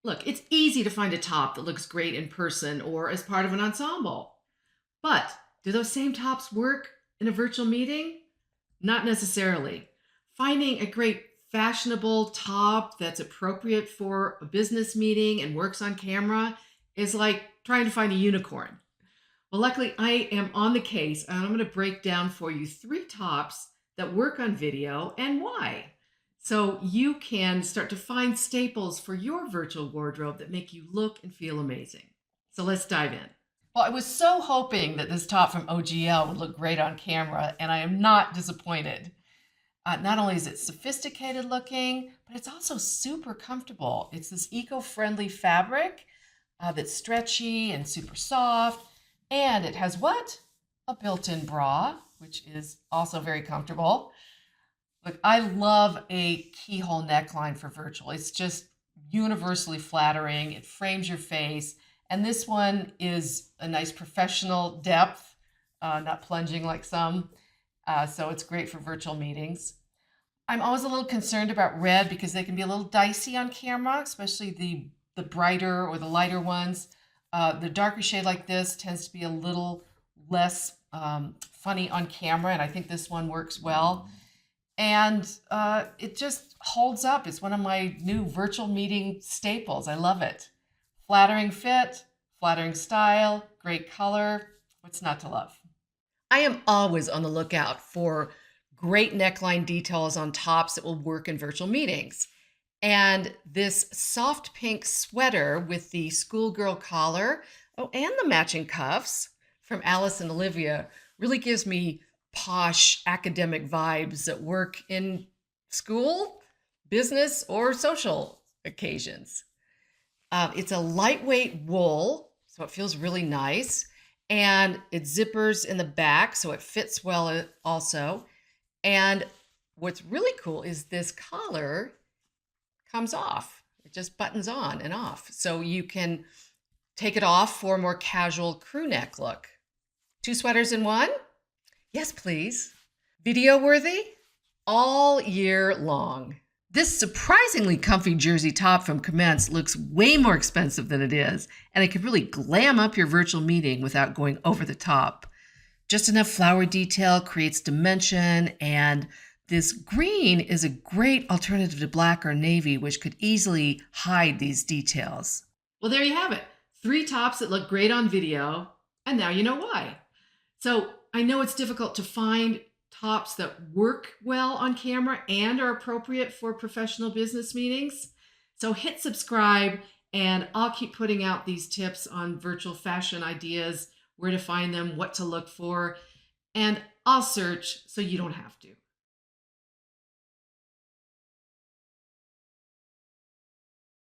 Look, it's easy to find a top that looks great in person or as part of an ensemble. But do those same tops work in a virtual meeting? Not necessarily. Finding a great fashionable top that's appropriate for a business meeting and works on camera is like trying to find a unicorn. Well, luckily, I am on the case and I'm going to break down for you three tops that work on video and why. So you can start to find staples for your virtual wardrobe that make you look and feel amazing. So let's dive in. Well, I was so hoping that this top from OGL would look great on camera, and I am not disappointed. Not only is it sophisticated looking, but it's also super comfortable. It's this eco-friendly fabric that's stretchy and super soft. And it has what? A built-in bra, which is also very comfortable. Look, I love a keyhole neckline for virtual. It's just universally flattering. It frames your face. And this one is a nice professional depth, not plunging like some. So it's great for virtual meetings. I'm always a little concerned about red because they can be a little dicey on camera, especially the brighter or the lighter ones. The darker shade like this tends to be a little less funny on camera, and I think this one works well. And it just holds up. It's one of my new virtual meeting staples. I love it. Flattering fit, flattering style, great color. What's not to love? I am always on the lookout for great neckline details on tops that will work in virtual meetings. And this soft pink sweater with the schoolgirl collar, oh, and the matching cuffs from Alice and Olivia really gives me posh academic vibes that work in school, business, or social occasions. It's a lightweight wool, so it feels really nice. And it zippers in the back, so it fits well also. And what's really cool is this collar comes off. It just buttons on and off. So you can take it off for a more casual crew neck look. Two sweaters in one? Yes, please. Video worthy? All year long. This surprisingly comfy jersey top from Commence looks way more expensive than it is, and it can really glam up your virtual meeting without going over the top. Just enough flower detail creates dimension, and this green is a great alternative to black or navy, which could easily hide these details. Well, there you have it. Three tops that look great on video, and now you know why. So I know it's difficult to find tops that work well on camera and are appropriate for professional business meetings. So hit subscribe, and I'll keep putting out these tips on virtual fashion ideas, where to find them, what to look for, and I'll search so you don't have to.